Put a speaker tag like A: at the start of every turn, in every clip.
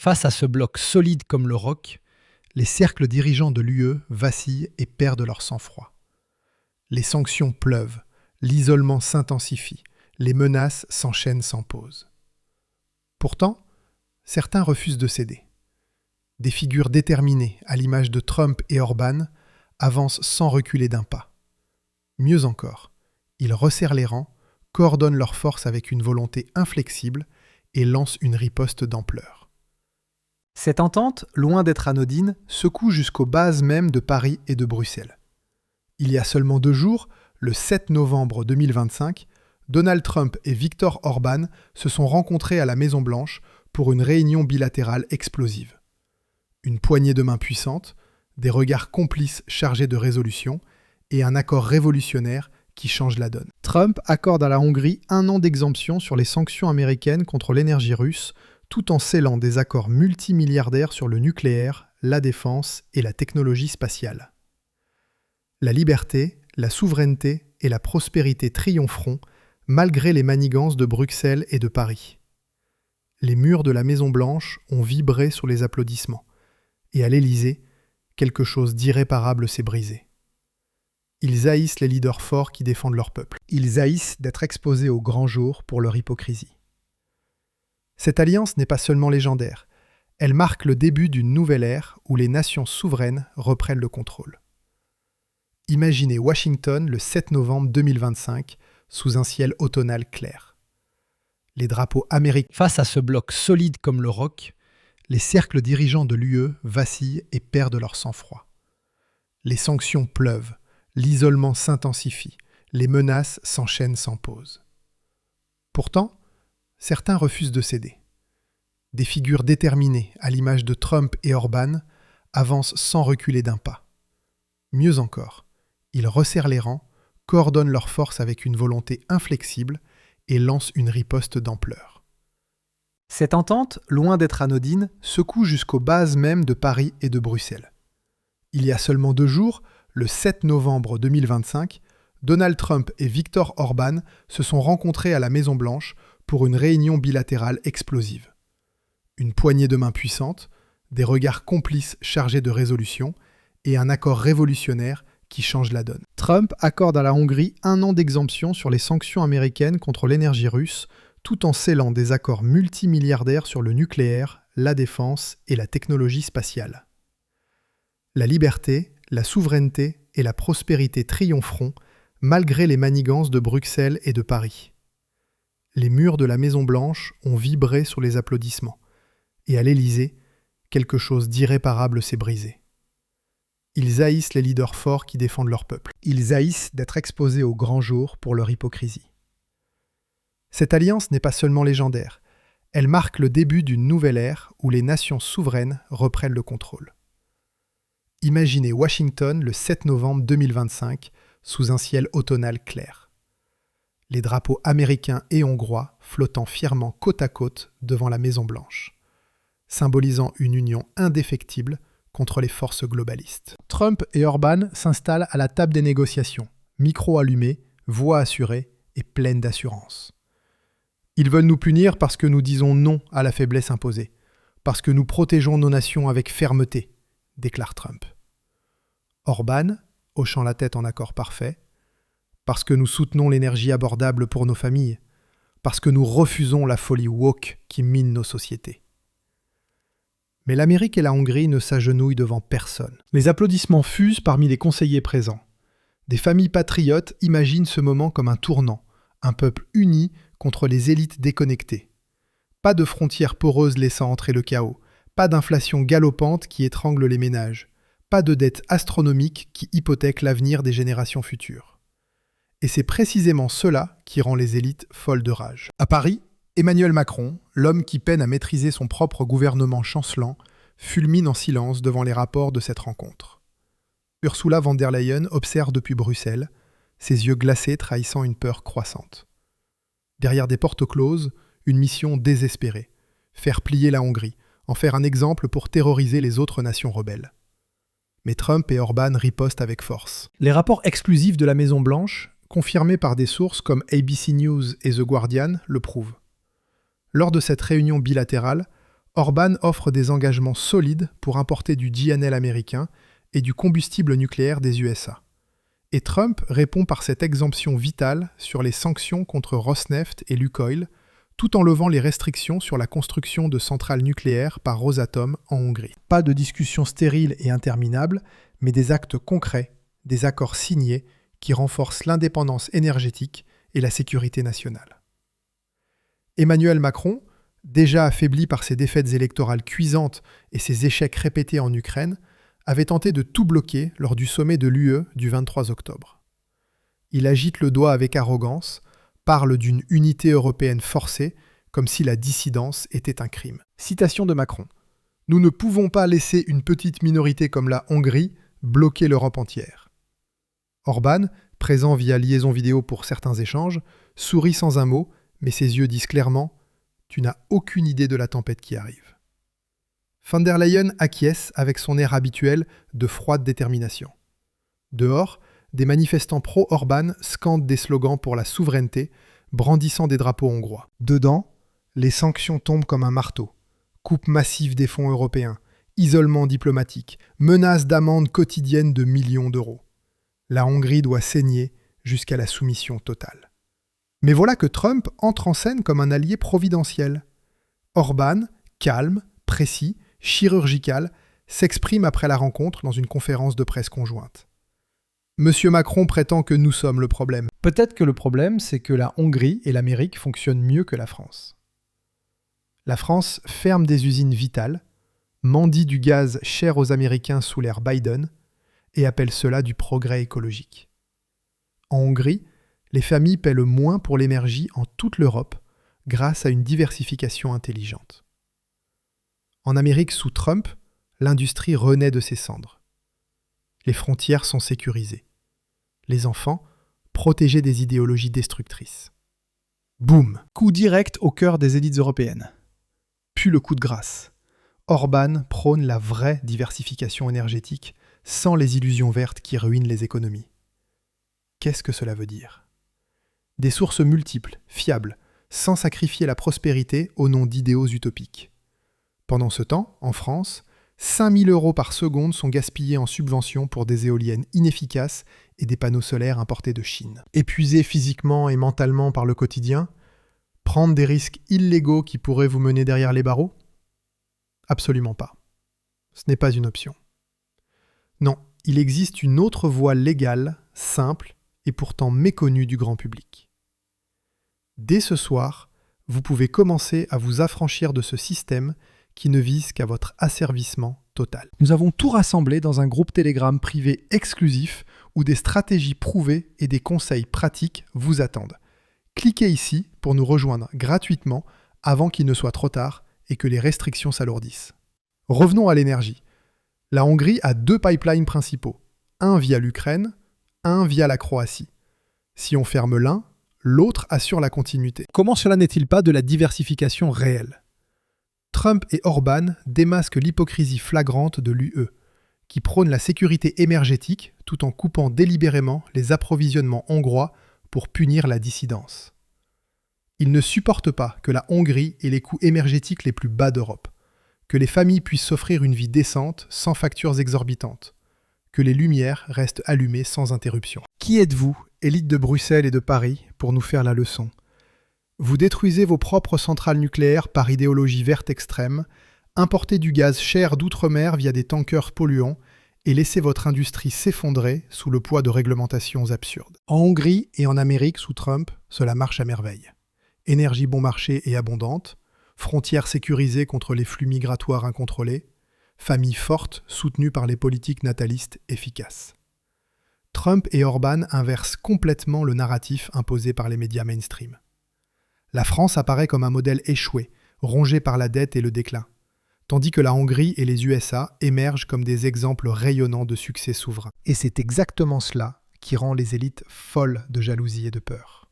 A: Face à ce bloc solide comme le roc, les cercles dirigeants de l'UE vacillent et perdent leur sang-froid. Les sanctions pleuvent, l'isolement s'intensifie, les menaces s'enchaînent sans pause. Pourtant, certains refusent de céder. Des figures déterminées, à l'image de Trump et Orban, avancent sans reculer d'un pas. Mieux encore, ils resserrent les rangs, coordonnent leurs forces avec une volonté inflexible et lancent une riposte d'ampleur. Cette entente, loin d'être anodine, secoue jusqu'aux bases mêmes de Paris et de Bruxelles. Il y a seulement 2 jours, le 7 novembre 2025, Donald Trump et Viktor Orban se sont rencontrés à la Maison-Blanche pour une réunion bilatérale explosive. Une poignée de main puissante, des regards complices chargés de résolution et un accord révolutionnaire qui change la donne. Trump accorde à la Hongrie 1 an d'exemption sur les sanctions américaines contre l'énergie russe, tout en scellant des accords multimilliardaires sur le nucléaire, la défense et la technologie spatiale. La liberté, la souveraineté et la prospérité triompheront malgré les manigances de Bruxelles et de Paris. Les murs de la Maison-Blanche ont vibré sous les applaudissements, et à l'Élysée, quelque chose d'irréparable s'est brisé. Ils haïssent les leaders forts qui défendent leur peuple. Ils haïssent d'être exposés au grand jour pour leur hypocrisie. Cette alliance n'est pas seulement légendaire, elle marque le début d'une nouvelle ère où les nations souveraines reprennent le contrôle. Imaginez Washington le 7 novembre 2025 sous un ciel automnal clair. Les drapeaux américains. Face à ce bloc solide comme le roc, les cercles dirigeants de l'UE vacillent et perdent leur sang-froid. Les sanctions pleuvent, l'isolement s'intensifie, les menaces s'enchaînent sans pause. Pourtant, certains refusent de céder. Des figures déterminées, à l'image de Trump et Orban, avancent sans reculer d'un pas. Mieux encore, ils resserrent les rangs, coordonnent leurs forces avec une volonté inflexible et lancent une riposte d'ampleur. Cette entente, loin d'être anodine, secoue jusqu'aux bases mêmes de Paris et de Bruxelles. Il y a seulement 2 jours, le 7 novembre 2025, Donald Trump et Viktor Orban se sont rencontrés à la Maison-Blanche pour une réunion bilatérale explosive. Une poignée de main puissante, des regards complices chargés de résolution et un accord révolutionnaire qui change la donne. Trump accorde à la Hongrie 1 an d'exemption sur les sanctions américaines contre l'énergie russe, tout en scellant des accords multimilliardaires sur le nucléaire, la défense et la technologie spatiale. La liberté, la souveraineté et la prospérité triompheront malgré les manigances de Bruxelles et de Paris. Les murs de la Maison-Blanche ont vibré sous les applaudissements, et à l'Élysée, quelque chose d'irréparable s'est brisé. Ils haïssent les leaders forts qui défendent leur peuple. Ils haïssent d'être exposés au grand jour pour leur hypocrisie. Cette alliance n'est pas seulement légendaire, elle marque le début d'une nouvelle ère où les nations souveraines reprennent le contrôle. Imaginez Washington le 7 novembre 2025 sous un ciel automnal clair. Les drapeaux américains et hongrois flottant fièrement côte à côte devant la Maison-Blanche, symbolisant une union indéfectible contre les forces globalistes. Trump et Orban s'installent à la table des négociations, micro allumé, voix assurée et pleine d'assurance. Ils veulent nous punir parce que nous disons non à la faiblesse imposée, parce que nous protégeons nos nations avec fermeté, déclare Trump. Orban, hochant la tête en accord parfait, parce que nous soutenons l'énergie abordable pour nos familles, parce que nous refusons la folie woke qui mine nos sociétés. Mais l'Amérique et la Hongrie ne s'agenouillent devant personne. Les applaudissements fusent parmi les conseillers présents. Des familles patriotes imaginent ce moment comme un tournant, un peuple uni contre les élites déconnectées. Pas de frontières poreuses laissant entrer le chaos, pas d'inflation galopante qui étrangle les ménages, pas de dette astronomique qui hypothèque l'avenir des générations futures. Et c'est précisément cela qui rend les élites folles de rage. À Paris, Emmanuel Macron, l'homme qui peine à maîtriser son propre gouvernement chancelant, fulmine en silence devant les rapports de cette rencontre. Ursula von der Leyen observe depuis Bruxelles, ses yeux glacés trahissant une peur croissante. Derrière des portes closes, une mission désespérée, faire plier la Hongrie, en faire un exemple pour terroriser les autres nations rebelles. Mais Trump et Orban ripostent avec force. Les rapports exclusifs de la Maison-Blanche, confirmés par des sources comme ABC News et The Guardian, le prouvent. Lors de cette réunion bilatérale, Orbán offre des engagements solides pour importer du GNL américain et du combustible nucléaire des USA. Et Trump répond par cette exemption vitale sur les sanctions contre Rosneft et Lukoil, tout en levant les restrictions sur la construction de centrales nucléaires par Rosatom en Hongrie. Pas de discussions stériles et interminables, mais des actes concrets, des accords signés qui renforcent l'indépendance énergétique et la sécurité nationale. Emmanuel Macron, déjà affaibli par ses défaites électorales cuisantes et ses échecs répétés en Ukraine, avait tenté de tout bloquer lors du sommet de l'UE du 23 octobre. Il agite le doigt avec arrogance, parle d'une unité européenne forcée, comme si la dissidence était un crime. Citation de Macron. « Nous ne pouvons pas laisser une petite minorité comme la Hongrie bloquer l'Europe entière. » Orbán, présent via liaison vidéo pour certains échanges, sourit sans un mot, mais ses yeux disent clairement « Tu n'as aucune idée de la tempête qui arrive. » Von der Leyen acquiesce avec son air habituel de froide détermination. Dehors, des manifestants pro-Orbán scandent des slogans pour la souveraineté, brandissant des drapeaux hongrois. Dedans, les sanctions tombent comme un marteau. Coupe massive des fonds européens, isolement diplomatique, menace d'amendes quotidiennes de millions d'euros. La Hongrie doit saigner jusqu'à la soumission totale. Mais voilà que Trump entre en scène comme un allié providentiel. Orbán, calme, précis, chirurgical, s'exprime après la rencontre dans une conférence de presse conjointe. Monsieur Macron prétend que nous sommes le problème. Peut-être que le problème, c'est que la Hongrie et l'Amérique fonctionnent mieux que la France. La France ferme des usines vitales, mendie du gaz cher aux Américains sous l'ère Biden et appelle cela du progrès écologique. En Hongrie, les familles paient le moins pour l'énergie en toute l'Europe grâce à une diversification intelligente. En Amérique sous Trump, l'industrie renaît de ses cendres. Les frontières sont sécurisées. Les enfants, protégés des idéologies destructrices. Boum! Coup direct au cœur des élites européennes. Puis le coup de grâce. Orbán prône la vraie diversification énergétique sans les illusions vertes qui ruinent les économies. Qu'est-ce que cela veut dire? Des sources multiples, fiables, sans sacrifier la prospérité au nom d'idéaux utopiques. Pendant ce temps, en France, 5 000 € par seconde sont gaspillés en subventions pour des éoliennes inefficaces et des panneaux solaires importés de Chine. Épuisé physiquement et mentalement par le quotidien, prendre des risques illégaux qui pourraient vous mener derrière les barreaux? Absolument pas. Ce n'est pas une option. Non, il existe une autre voie légale, simple et pourtant méconnue du grand public. Dès ce soir, vous pouvez commencer à vous affranchir de ce système qui ne vise qu'à votre asservissement total. Nous avons tout rassemblé dans un groupe Telegram privé exclusif où des stratégies prouvées et des conseils pratiques vous attendent. Cliquez ici pour nous rejoindre gratuitement avant qu'il ne soit trop tard et que les restrictions s'alourdissent. Revenons à l'énergie. La Hongrie a 2 pipelines principaux, un via l'Ukraine, un via la Croatie. Si on ferme l'un, l'autre assure la continuité. Comment cela n'est-il pas de la diversification réelle ? Trump et Orbán démasquent l'hypocrisie flagrante de l'UE, qui prône la sécurité énergétique tout en coupant délibérément les approvisionnements hongrois pour punir la dissidence. Ils ne supportent pas que la Hongrie ait les coûts énergétiques les plus bas d'Europe, que les familles puissent s'offrir une vie décente sans factures exorbitantes, que les lumières restent allumées sans interruption. Qui êtes-vous, élite de Bruxelles et de Paris, pour nous faire la leçon ? Vous détruisez vos propres centrales nucléaires par idéologie verte extrême, importez du gaz cher d'outre-mer via des tankers polluants et laissez votre industrie s'effondrer sous le poids de réglementations absurdes. En Hongrie et en Amérique sous Trump, cela marche à merveille. Énergie bon marché et abondante, frontières sécurisées contre les flux migratoires incontrôlés, familles fortes soutenues par les politiques natalistes efficaces. Trump et Orbán inversent complètement le narratif imposé par les médias mainstream. La France apparaît comme un modèle échoué, rongé par la dette et le déclin, tandis que la Hongrie et les USA émergent comme des exemples rayonnants de succès souverain. Et c'est exactement cela qui rend les élites folles de jalousie et de peur.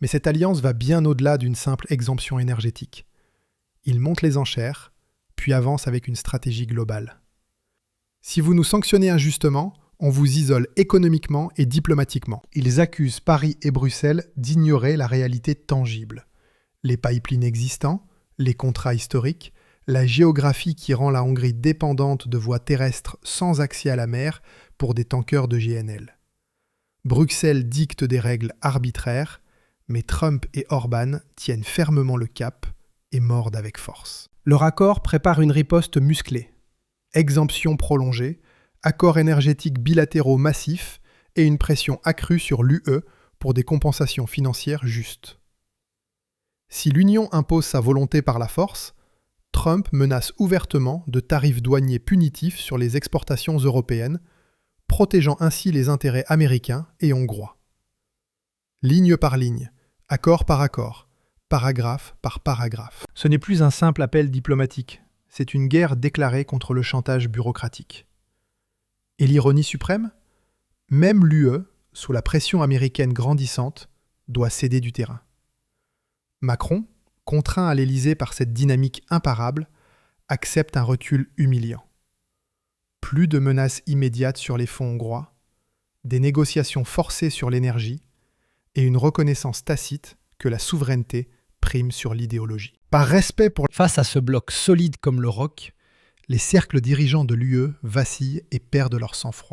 A: Mais cette alliance va bien au-delà d'une simple exemption énergétique. Ils montent les enchères, puis avancent avec une stratégie globale. Si vous nous sanctionnez injustement, on vous isole économiquement et diplomatiquement. Ils accusent Paris et Bruxelles d'ignorer la réalité tangible. Les pipelines existants, les contrats historiques, la géographie qui rend la Hongrie dépendante de voies terrestres sans accès à la mer pour des tankers de GNL. Bruxelles dicte des règles arbitraires, mais Trump et Orban tiennent fermement le cap et mordent avec force. Leur accord prépare une riposte musclée. Exemption prolongée, accords énergétiques bilatéraux massifs et une pression accrue sur l'UE pour des compensations financières justes. Si l'Union impose sa volonté par la force, Trump menace ouvertement de tarifs douaniers punitifs sur les exportations européennes, protégeant ainsi les intérêts américains et hongrois. Ligne par ligne, accord par accord, paragraphe par paragraphe. Ce n'est plus un simple appel diplomatique, c'est une guerre déclarée contre le chantage bureaucratique. Et l'ironie suprême ? Même l'UE, sous la pression américaine grandissante, doit céder du terrain. Macron, contraint à l'Élysée par cette dynamique imparable, accepte un recul humiliant. Plus de menaces immédiates sur les fonds hongrois, des négociations forcées sur l'énergie et une reconnaissance tacite que la souveraineté prime sur l'idéologie. Par respect pour... Face à ce bloc solide comme le roc, les cercles dirigeants de l'UE vacillent et perdent leur sang-froid.